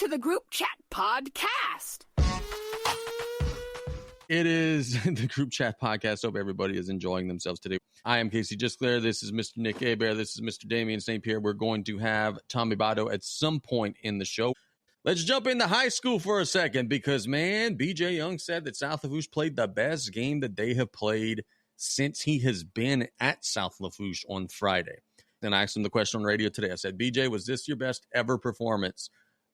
to the Group Chat Podcast. It is the Group Chat Podcast. Hope everybody is enjoying themselves today. I am Casey Gisclair. This is Mr. Nick Hebert. This is Mr. Damian St. Pierre. We're going to have Tommy Votto at some point in the show. Let's jump into high school for a second because, man, BJ Young said that South Lafourche played the best game that they have played since he has been at South Lafourche on Friday. Then I asked him the question on radio today. I said, BJ, was this your best ever performance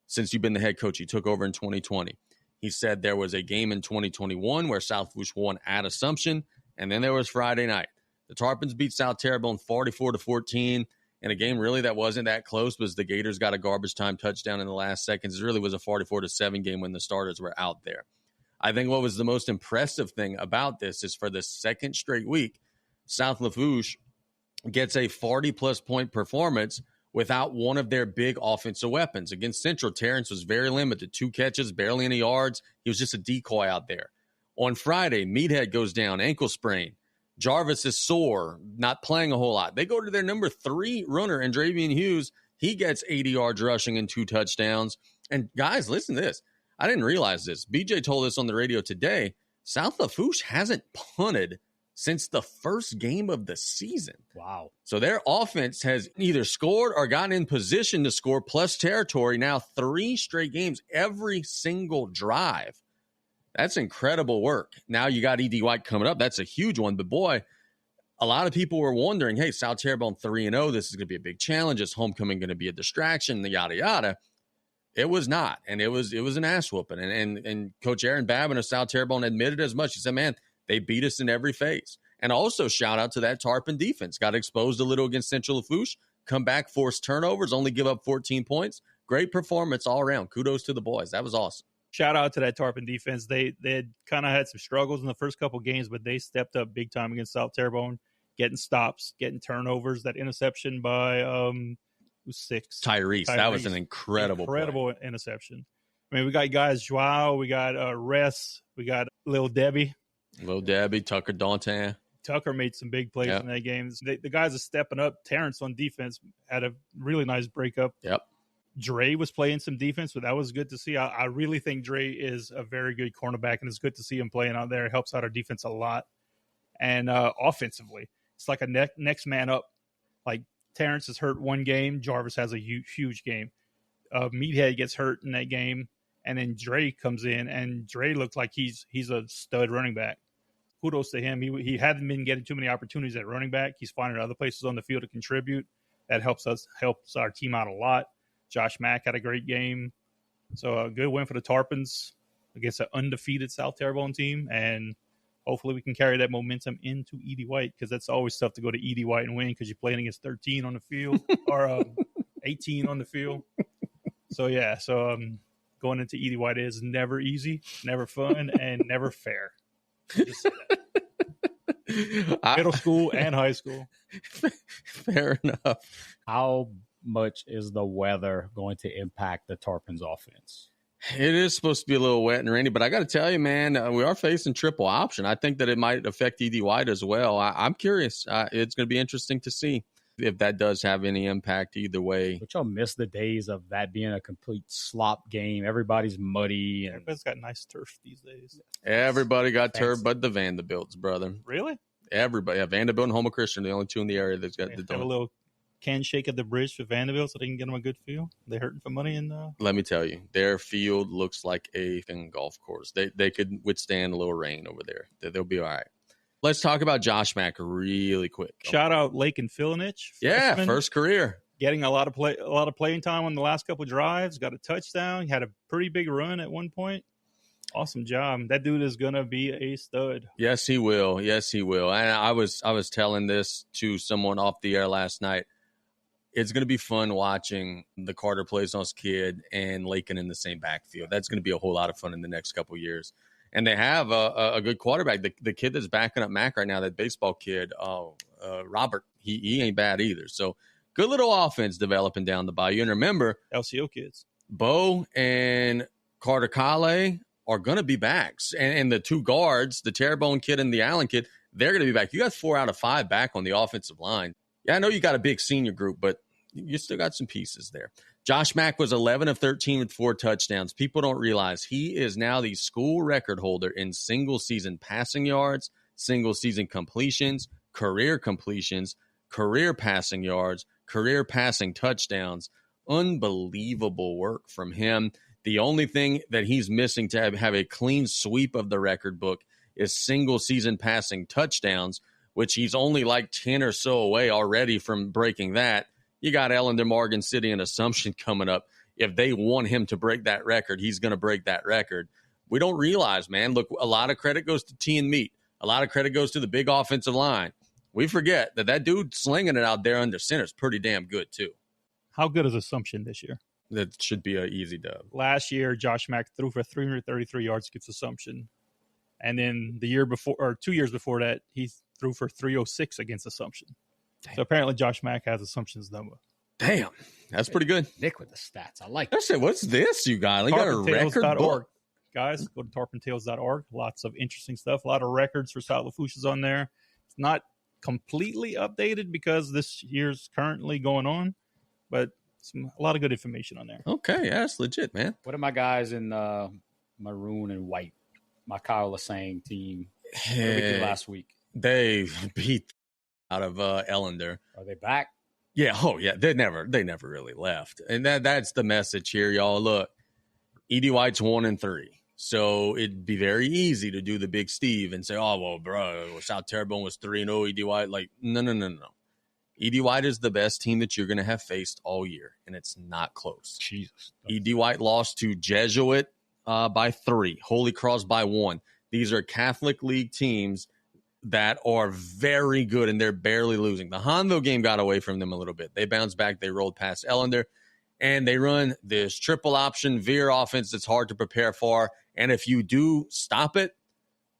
since you've been the head coach? He took over in 2020. He said there was a game in 2021 where South Lafourche won at Assumption, and then there was Friday night. The Tarpons beat South Terrebonne 44-14. In a game really that wasn't that close, was the Gators got a garbage time touchdown in the last seconds. It really was a 44-7 game when the starters were out there. I think what was the most impressive thing about this is for the second straight week, South Lafourche gets a 40-plus point performance without one of their big offensive weapons. Against Central, Terrence was very limited. 2 catches, barely any yards. He was just a decoy out there. On Friday, Meathead goes down, ankle sprain. Jarvis is sore, not playing a whole lot. They go to their number 3 runner, and Dre Hughes. He gets 80 yards rushing and 2 touchdowns. And guys, listen to this. I didn't realize this. BJ told us on the radio today, South Lafourche hasn't punted since the first game of the season. Wow. So their offense has either scored or gotten in position to score plus territory now 3 straight games, every single drive. That's incredible work. Now you got E.D. White coming up. That's a huge one. But, boy, a lot of people were wondering, hey, South Terrebonne 3-0, this is going to be a big challenge. Is homecoming going to be a distraction, yada, yada. It was not, and it was an ass whooping. And Coach Aaron Babin of South Terrebonne admitted as much. He said, man, they beat us in every phase. And also shout out to that Tarpon defense. Got exposed a little against Central Lafourche, come back, force turnovers, only give up 14 points. Great performance all around. Kudos to the boys. That was awesome. Shout out to that Tarpon defense. They had kind of had some struggles in the first couple games, but they stepped up big time against South Terrebonne, getting stops, getting turnovers. That interception by who's 6? Tyrese. That was an incredible play. Interception. I mean, we got guys Joao, we got Ress, we got Lil Debbie, Tucker Dantin. Tucker made some big plays in that game. The guys are stepping up. Terrence on defense had a really nice breakup. Yep. Dre was playing some defense, but that was good to see. I really think Dre is a very good cornerback, and it's good to see him playing out there. It helps out our defense a lot. And offensively, it's like a next man up. Like Terrence is hurt one game. Jarvis has a huge game. Meathead gets hurt in that game, and then Dre comes in, and Dre looks like he's a stud running back. Kudos to him. He hadn't been getting too many opportunities at running back. He's finding other places on the field to contribute. That helps our team out a lot. Josh Mack had a great game. So a good win for the Tarpons against an undefeated South Terrebonne team. And hopefully we can carry that momentum into E.D. White, because that's always tough to go to E.D. White and win because you're playing against 13 on the field or 18 on the field. So, going into E.D. White is never easy, never fun, and never fair. Just say that. Middle school and high school. Fair enough. How much is the weather going to impact the Tarpons offense? It is supposed to be a little wet and rainy, but I got to tell you, man, we are facing triple option. I think that it might affect E.D. White as well. I'm curious. It's going to be interesting to see if that does have any impact either way. But y'all miss the days of that being a complete slop game. Everybody's muddy. And everybody's got nice turf these days. Everybody got turf but the Vanderbilts, brother. Really? Everybody. Yeah, Vanderbilt and Homer Christian are the only 2 in the area that's got the have a little can shake at the bridge for Vanderbilt so they can get them a good field. They hurting for money. Let me tell you, their field looks like a golf course. They could withstand a little rain over there. They'll be all right. Let's talk about Josh Mack really quick. Shout out Lake and Filinich. Yeah, first career. Getting a lot of playing time on the last couple drives. Got a touchdown. Had a pretty big run at one point. Awesome job. That dude is going to be a stud. Yes, he will. And I was telling this to someone off the air last night. It's going to be fun watching the Carter Plaisance kid and Lakin in the same backfield. That's going to be a whole lot of fun in the next couple of years. And they have a good quarterback. The kid that's backing up Mack right now, that baseball kid, Robert, he ain't bad either. So good little offense developing down the Bayou. And remember, LCO kids. Bo and Carter Kale are going to be backs. And the 2 guards, the Terrebonne kid and the Allen kid, they're going to be back. You got 4 out of 5 back on the offensive line. Yeah, I know you got a big senior group, but you still got some pieces there. Josh Mack was 11 of 13 with 4 touchdowns. People don't realize he is now the school record holder in single-season passing yards, single-season completions, career passing yards, career passing touchdowns. Unbelievable work from him. The only thing that he's missing to have a clean sweep of the record book is single-season passing touchdowns, which he's only like 10 or so away already from breaking that. You got Ellender, Morgan City, and Assumption coming up. If they want him to break that record, he's going to break that record. We don't realize, man. Look, a lot of credit goes to T and Meat. A lot of credit goes to the big offensive line. We forget that dude slinging it out there under center is pretty damn good, too. How good is Assumption this year? That should be an easy dub. Last year, Josh Mack threw for 333 yards against Assumption. And then the year before, or 2 years before that, he threw for 306 against Assumption. Damn. So apparently Josh Mack has Assumption's number. Damn. That's pretty good. Nick with the stats. I like that. I said, what's this, you guys? You got a record book. Guys, go to tarpontales.org. Lots of interesting stuff. A lot of records for South Lafourche on there. It's not completely updated because this year's currently going on, but a lot of good information on there. Okay, yeah, that's legit, man. What are my guys in maroon and white? My Kyle Lassang team last week. They beat out of Ellender. Are they back? Yeah. Oh, yeah. They never really left. And that's the message here, y'all. Look, E.D. White's 1-3. So it'd be very easy to do the big Steve and say, oh, well, bro, South Terrebonne was 3-0, E.D. White. Like, no. E.D. White is the best team that you're going to have faced all year, and it's not close. Jesus. E.D. White lost to Jesuit by 3, Holy Cross by 1. These are Catholic League teams that are very good, and they're barely losing. The Hahnville game got away from them a little bit. They bounced back. They rolled past Ellender, and they run this triple option veer offense that's hard to prepare for. And if you do stop it,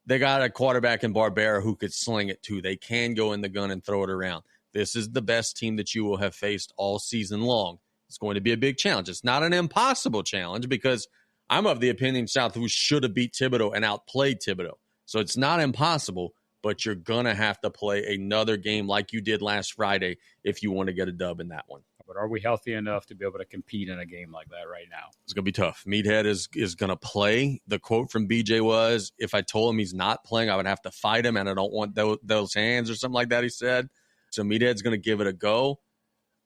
they got a quarterback in Barbera who could sling it too. They can go in the gun and throw it around. This is the best team that you will have faced all season long. It's going to be a big challenge. It's not an impossible challenge because I'm of the opinion South who should have beat Thibodaux and outplayed Thibodaux. So it's not impossible, but you're going to have to play another game like you did last Friday if you want to get a dub in that one. But are we healthy enough to be able to compete in a game like that right now? It's going to be tough. Meathead is going to play. The quote from BJ was, if I told him he's not playing, I would have to fight him, and I don't want those hands or something like that, he said. So Meathead's going to give it a go.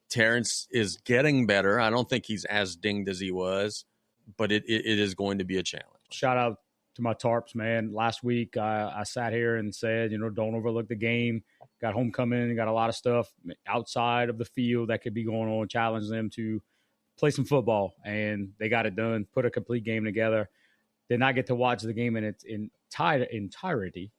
Terrence is getting better. I don't think he's as dinged as he was, but it is going to be a challenge. Shout out to my Tarps, man. Last week, I sat here and said, don't overlook the game. Got homecoming, got a lot of stuff outside of the field that could be going on, challenge them to play some football, and they got it done, put a complete game together. Did not get to watch the game in its entirety,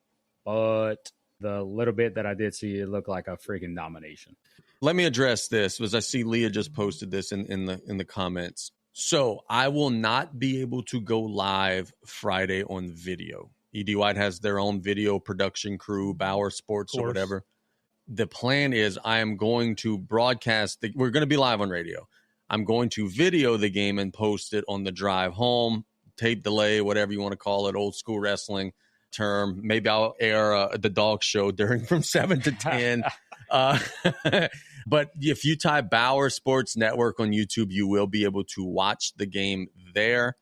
but the little bit that I did see, it looked like a freaking domination. Let me address this, because I see Leah just posted this in the comments. So I will not be able to go live Friday on video. E.D. White has their own video production crew, Bauer Sports or whatever. The plan is I am going to broadcast. We're going to be live on radio. I'm going to video the game and post it on the drive home, tape delay, whatever you want to call it, old school wrestling term. Maybe I'll air the dog show from 7 to 10. But if you type Bauer Sports Network on YouTube, you will be able to watch the game there.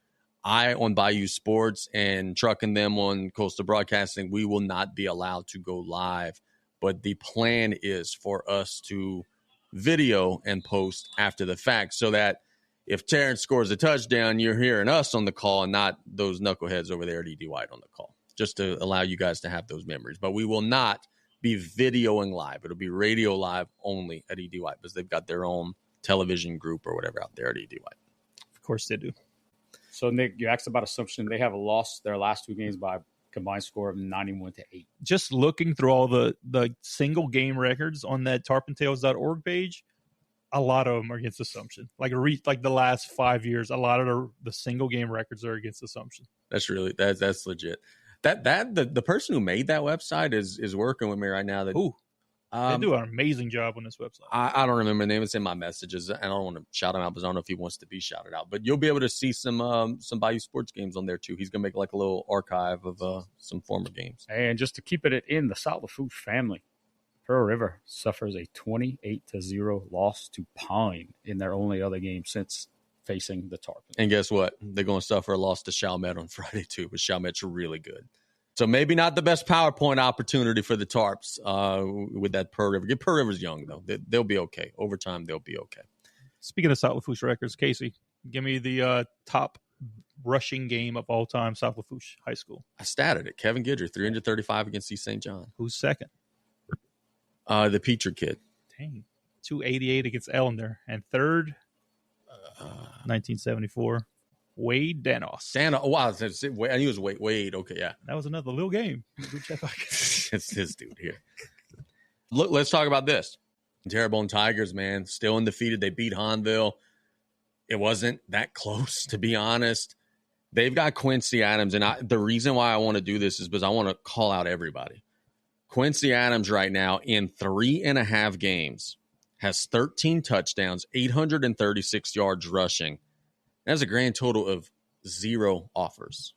I, on Bayou Sports and Trucking Them on Coastal Broadcasting, we will not be allowed to go live. But the plan is for us to video and post after the fact so that if Terrence scores a touchdown, you're hearing us on the call and not those knuckleheads over there at E.D. White on the call, just to allow you guys to have those memories. But we will not be videoing live. It'll be radio live only at E.D. White because they've got their own television group or whatever out there at E.D. White. Of course they do. So, Nick, you asked about Assumption. They have lost their last 2 games by a combined score of 91-8. Just looking through all the single game records on that tarpontales.org page, a lot of them are against Assumption. Like the last 5 years, a lot of the single game records are against Assumption. That's legit. The person who made that website is working with me right now. They do an amazing job on this website. I don't remember the name. It's in my messages. I don't want to shout him out because I don't know if he wants to be shouted out. But you'll be able to see some Bayou Sports games on there too. He's gonna make like a little archive of some former games. And just to keep it in the South Lafourche family, Pearl River suffers a 28-0 loss to Pine in their only other game since facing the Tarpons. And guess what? They're going to suffer a loss to Chalmette on Friday too, but Chalmette's really good. So maybe not the best PowerPoint opportunity for the Tarps with that Pearl River. Pearl River's young, though. They'll be okay. Over time, they'll be okay. Speaking of South Lafourche records, Casey, give me the top rushing game of all time, South Lafourche High School. I statted it. Kevin Gidry, 335 against East St. John. Who's second? The Peacher kid. Dang. 288 against Ellender. And third, 1974. Wade Danos. Wow, I knew it was Wade. Okay, yeah. That was another little game. It's this dude here. Look, let's talk about this. Terrebonne Tigers, man, still undefeated. They beat Hahnville. It wasn't that close, to be honest. They've got Quincy Adams, and the reason why I want to do this is because I want to call out everybody. Quincy Adams right now in 3.5 games has 13 touchdowns, 836 yards rushing. That's a grand total of 0 offers.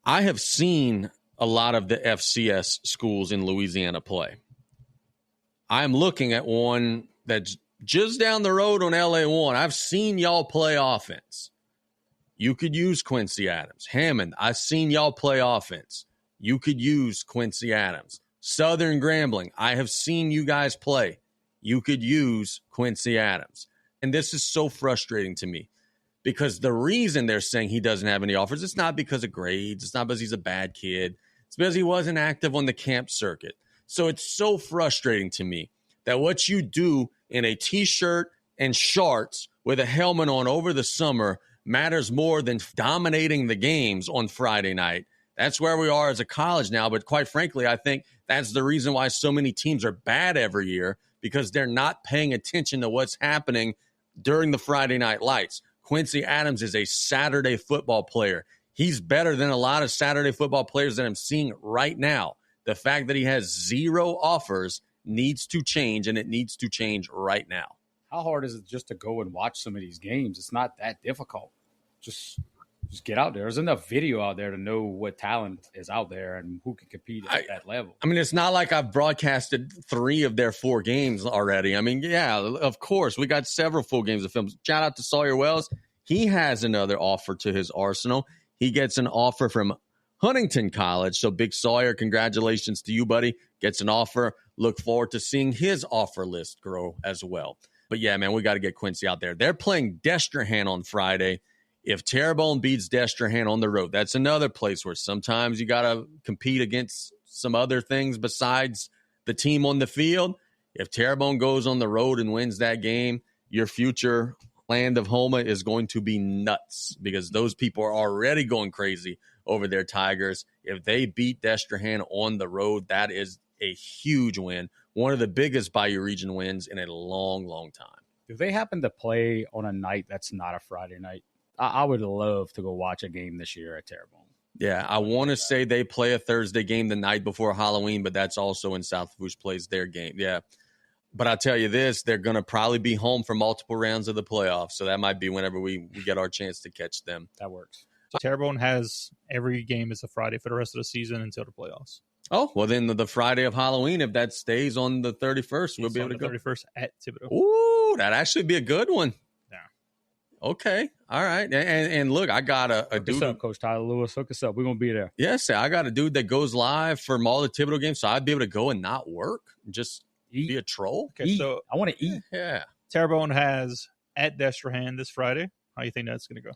I have seen a lot of the FCS schools in Louisiana play. I'm looking at one that's just down the road on LA1. I've seen y'all play offense. You could use Quincy Adams. Hammond, I've seen y'all play offense. You could use Quincy Adams. Southern Grambling, I have seen you guys play. You could use Quincy Adams. And this is so frustrating to me. Because the reason they're saying he doesn't have any offers, it's not because of grades. It's not because he's a bad kid. It's because he wasn't active on the camp circuit. So it's so frustrating to me that what you do in a T-shirt and shorts with a helmet on over the summer matters more than dominating the games on Friday night. That's where we are as a college now. But quite frankly, I think that's the reason why so many teams are bad every year, because they're not paying attention to what's happening during the Friday night lights. Quincy Adams is a Saturday football player. He's better than a lot of Saturday football players that I'm seeing right now. The fact that he has 0 offers needs to change, and it needs to change right now. How hard is it just to go and watch some of these games? It's not that difficult. Just get out there. There's enough video out there to know what talent is out there and who can compete at that level. I mean, it's not like I've broadcasted 3 of their 4 games already. I mean, yeah, of course. We got several full games of film. Shout out to Sawyer Wells. He has another offer to his arsenal. He gets an offer from Huntington College. So Big Sawyer, congratulations to you, buddy. Gets an offer. Look forward to seeing his offer list grow as well. But yeah, man, we got to get Quincy out there. They're playing Destrehan on Friday. If Terrebonne beats Destrehan on the road, that's another place where sometimes you got to compete against some other things besides the team on the field. If Terrebonne goes on the road and wins that game, your future land of Homa is going to be nuts, because those people are already going crazy over their Tigers. If they beat Destrehan on the road, that is a huge win. One of the biggest Bayou region wins in a long, long time. If they happen to play on a night that's not a Friday night, I would love to go watch a game this year at Terrebonne. Yeah, I want to say they play a Thursday game the night before Halloween, but that's also when South Lafourche plays their game. Yeah. But I'll tell you this, they're going to probably be home for multiple rounds of the playoffs, so that might be whenever we get our chance to catch them. That works. So Terrebonne has every game is a Friday for the rest of the season until the playoffs. Oh, well, then the Friday of Halloween, if that stays on the 31st, we'll be able to go. 31st at Thibodeau. Ooh, that'd actually be a good one. Yeah. Okay. All right. And look, I got a dude. Hook us up, Coach Tyler Lewis. Hook us up. We're going to be there. Yes, I got a dude that goes live from all the Thibodeau games, so I'd be able to go and not work, just be a troll. Okay, so I want to eat. Yeah. Terrebonne has at Destrehan this Friday. How do you think that's going to go?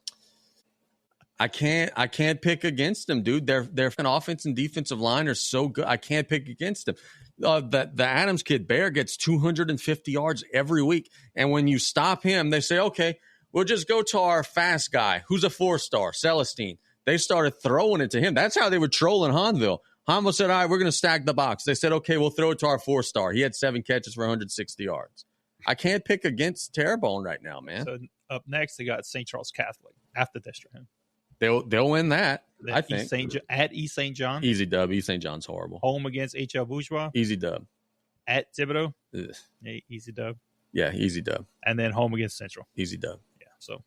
I can't pick against them, dude. Their offense and defensive line are so good. I can't pick against them. The Adams kid, Bear, gets 250 yards every week. And when you stop him, they say, okay, we'll just go to our fast guy, who's a 4-star, Celestine. They started throwing it to him. That's how they were trolling Hahnville. Hahnville said, all right, we're going to stack the box. They said, okay, we'll throw it to our 4-star. He had 7 catches for 160 yards. I can't pick against Terrebonne right now, man. So up next, they got St. Charles Catholic after Destrehan. They'll win that, I think. At East St. John. Easy dub. East St. John's horrible. Home against HL Bourgeois. Easy dub. At Thibodeau. Ugh. Easy dub. Yeah, easy dub. And then home against Central. Easy dub. Yeah, so.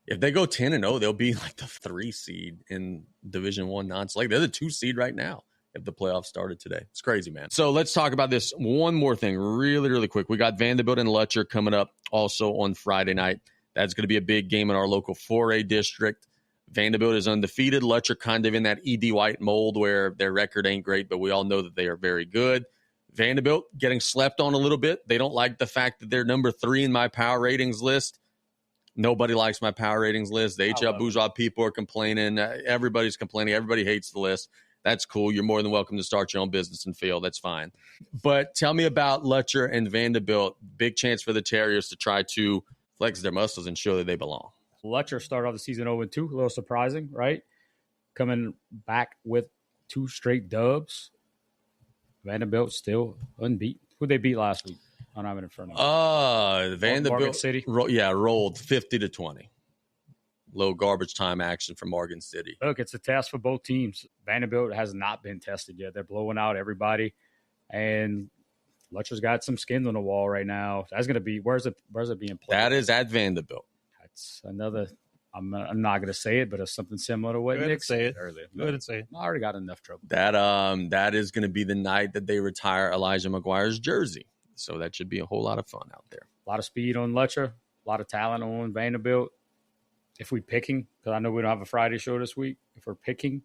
If they go 10-0, they'll be like the 3 seed in Division I non-select. They're the 2 seed right now. if the playoffs started today. It's crazy, man. So let's talk about this one more thing really, really quick. We got Vanderbilt and Lutcher coming up also on Friday night. That's going to be a big game in our local 4A district. Vanderbilt is undefeated. Lutcher kind of in that E.D. White mold where their record ain't great, but we all know that they are very good. Vanderbilt getting slept on a little bit. They don't like the fact that they're number 3 in my power ratings list. Nobody likes my power ratings list. The HL Bourgeois people are complaining. Everybody's complaining. Everybody hates the list. That's cool. You're more than welcome to start your own business and fail. That's fine. But tell me about Lutcher and Vanderbilt. Big chance for the Terriers to try to flex their muscles and show that they belong. Lutcher started off the season 0-2, a little surprising, right? Coming back with 2 straight dubs. Vanderbilt still unbeaten. Who they beat last week? I don't have it in front of me. Vanderbilt Morgan City. Rolled 50-20. Low garbage time action for Morgan City. Look, it's a test for both teams. Vanderbilt has not been tested yet. They're blowing out everybody, and Lutcher's got some skins on the wall right now. That's going to be where's it being played? That is at Vanderbilt. That's another. I'm not going to say it, but it's something similar to what Nick said earlier. Go ahead and say it. I already got enough trouble. That is going to be the night that they retire Elijah McGuire's jersey. So that should be a whole lot of fun out there. A lot of speed on Lutcher, a lot of talent on Vanderbilt. If we're picking, because I know we don't have a Friday show this week, if we're picking,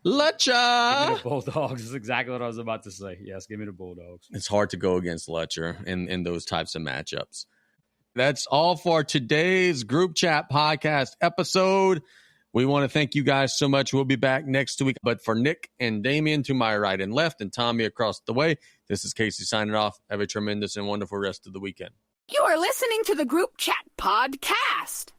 Lutcher! Give me the Bulldogs is exactly what I was about to say. Yes, give me the Bulldogs. It's hard to go against Lutcher in those types of matchups. That's all for today's Group Chat Podcast episode. We want to thank you guys so much. We'll be back next week. But for Nick and Damien to my right and left and Tommy across the way, this is Casey signing off. Have a tremendous and wonderful rest of the weekend. You are listening to the Group Chat Podcast.